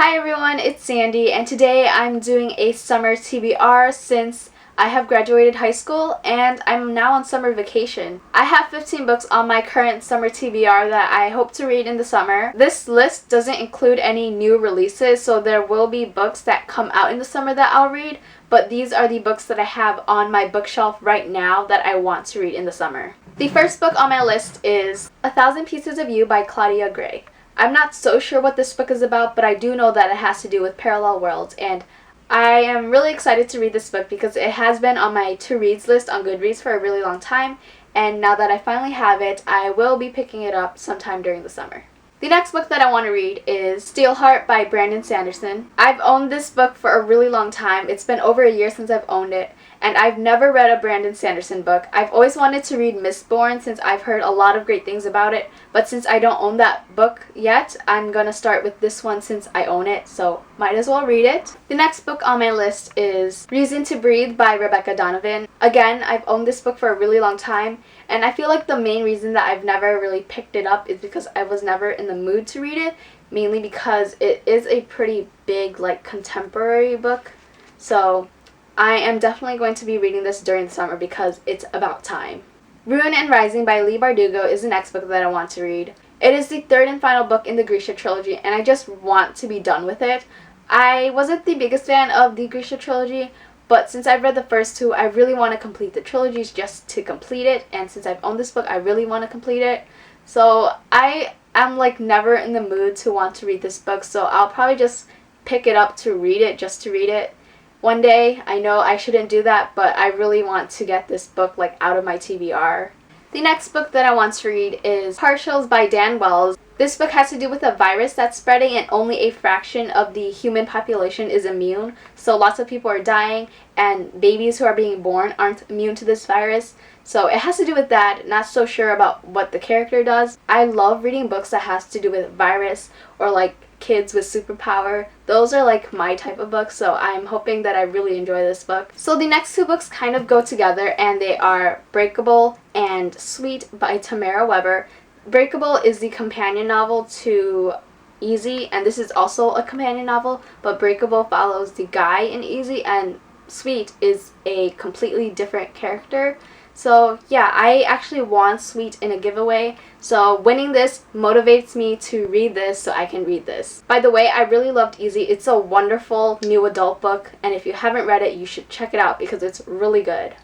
Hi everyone, it's Sandy, and today I'm doing a summer TBR since I have graduated high school and I'm now on summer vacation. I have 15 books on my current summer TBR that I hope to read in the summer. This list doesn't include any new releases, so there will be books that come out in the summer that I'll read, but these are the books that I have on my bookshelf right now that I want to read in the summer. The first book on my list is A Thousand Pieces of You by Claudia Gray. I'm not so sure what this book is about, but I do know that it has to do with parallel worlds, and I am really excited to read this book because it has been on my to-reads list on Goodreads for a really long time, and now that I finally have it, I will be picking it up sometime during the summer. The next book that I want to read is Steelheart by Brandon Sanderson. I've owned this book for a really long time. It's been over a year since I've owned it, and I've never read a Brandon Sanderson book. I've always wanted to read Mistborn since I've heard a lot of great things about it, but since I don't own that book yet, I'm gonna start with this one since I own it, so might as well read it. The next book on my list is Reason to Breathe by Rebecca Donovan. Again, I've owned this book for a really long time, and I feel like the main reason that I've never really picked it up is because I was never in the mood to read it, mainly because it is a pretty big, contemporary book. So I am definitely going to be reading this during the summer because it's about time. Ruin and Rising by Leigh Bardugo is the next book that I want to read. It is the third and final book in the Grisha trilogy, and I just want to be done with it. I wasn't the biggest fan of the Grisha trilogy, but since I've read the first two, I really want to complete the trilogies just to complete it, and since I've owned this book, I really want to complete it. So I am never in the mood to want to read this book, so I'll probably just pick it up to read it just to read it. One day, I know I shouldn't do that, but I really want to get this book out of my TBR. The next book that I want to read is Partials by Dan Wells. This book has to do with a virus that's spreading and only a fraction of the human population is immune. So lots of people are dying and babies who are being born aren't immune to this virus. So it has to do with that. Not so sure about what the character does. I love reading books that has to do with virus or kids with superpower. Those are my type of books, so I'm hoping that I really enjoy this book. So the next two books kind of go together, and they are Breakable and Sweet by Tamara Weber. Breakable is the companion novel to Easy, and this is also a companion novel, but Breakable follows the guy in Easy, and Sweet is a completely different character. So yeah, I actually won Sweet in a giveaway, so winning this motivates me to read this so I can read this. By the way, I really loved Easy. It's a wonderful new adult book, and if you haven't read it, you should check it out because it's really good.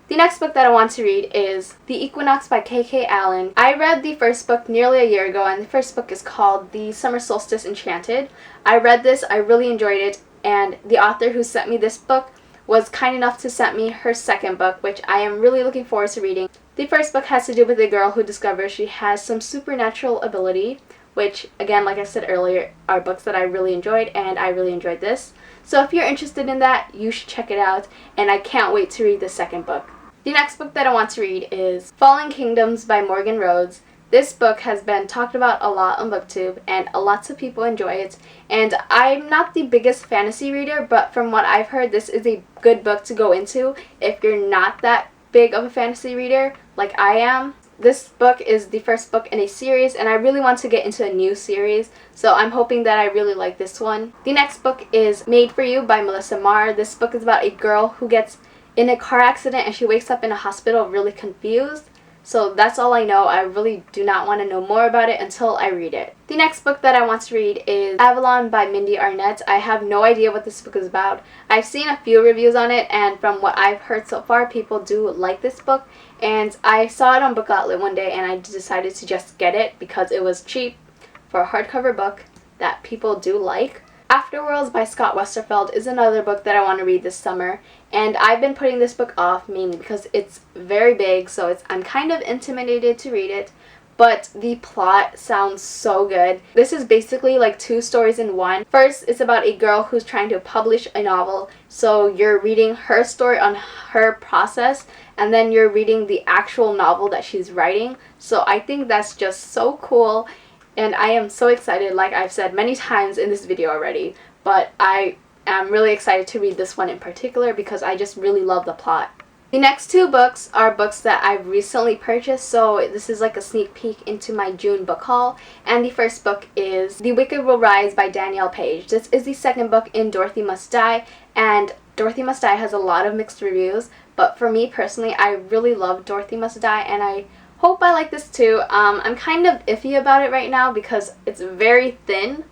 The next book that I want to read is The Equinox by K.K. Allen. I read the first book nearly a year ago, and the first book is called The Summer Solstice Enchanted. I read this, I really enjoyed it, and the author who sent me this book was kind enough to send me her second book, which I am really looking forward to reading. The first book has to do with a girl who discovers she has some supernatural ability, which, again, like I said earlier, are books that I really enjoyed, and I really enjoyed this. So if you're interested in that, you should check it out, and I can't wait to read the second book. The next book that I want to read is Fallen Kingdoms by Morgan Rhodes. This book has been talked about a lot on BookTube, and lots of people enjoy it. And I'm not the biggest fantasy reader, but from what I've heard, this is a good book to go into if you're not that big of a fantasy reader like I am. This book is the first book in a series, and I really want to get into a new series, so I'm hoping that I really like this one. The next book is Made for You by Melissa Marr. This book is about a girl who gets in a car accident and she wakes up in a hospital really confused. So that's all I know. I really do not want to know more about it until I read it. The next book that I want to read is Avalon by Mindy Arnett. I have no idea what this book is about. I've seen a few reviews on it, and from what I've heard so far, people do like this book. And I saw it on Book Outlet one day, and I decided to just get it because it was cheap for a hardcover book that people do like. Afterworlds by Scott Westerfeld is another book that I want to read this summer, and I've been putting this book off mainly because it's very big, so I'm kind of intimidated to read it, but the plot sounds so good. This is basically two stories in one. First, it's about a girl who's trying to publish a novel, so you're reading her story on her process, and then you're reading the actual novel that she's writing, so I think that's just so cool. And I am so excited, like I've said many times in this video already, but I am really excited to read this one in particular because I just really love the plot. The next two books are books that I've recently purchased, so this is like a sneak peek into my June book haul. And the first book is The Wicked Will Rise by Danielle Page. This is the second book in Dorothy Must Die, and Dorothy Must Die has a lot of mixed reviews, but for me personally, I really love Dorothy Must Die, and I hope I like this too. I'm kind of iffy about it right now because it's very thin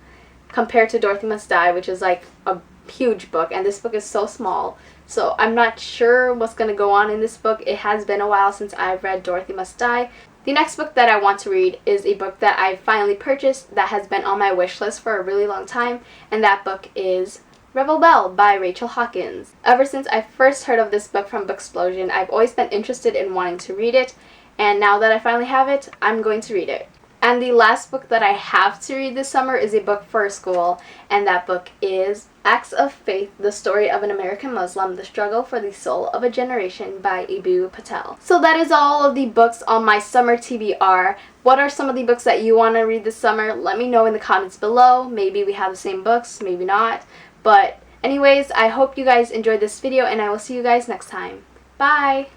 compared to Dorothy Must Die, which is like a huge book, and this book is so small. So I'm not sure what's going to go on in this book. It has been a while since I've read Dorothy Must Die. The next book that I want to read is a book that I finally purchased that has been on my wish list for a really long time, and that book is Rebel Belle by Rachel Hawkins. Ever since I first heard of this book from Booksplosion, I've always been interested in wanting to read it, and now that I finally have it, I'm going to read it. And the last book that I have to read this summer is a book for school, and that book is Acts of Faith, The Story of an American Muslim, The Struggle for the Soul of a Generation by Ibu Patel. So that is all of the books on my summer TBR. What are some of the books that you want to read this summer? Let me know in the comments below. Maybe we have the same books, maybe not. But anyways, I hope you guys enjoyed this video, and I will see you guys next time. Bye!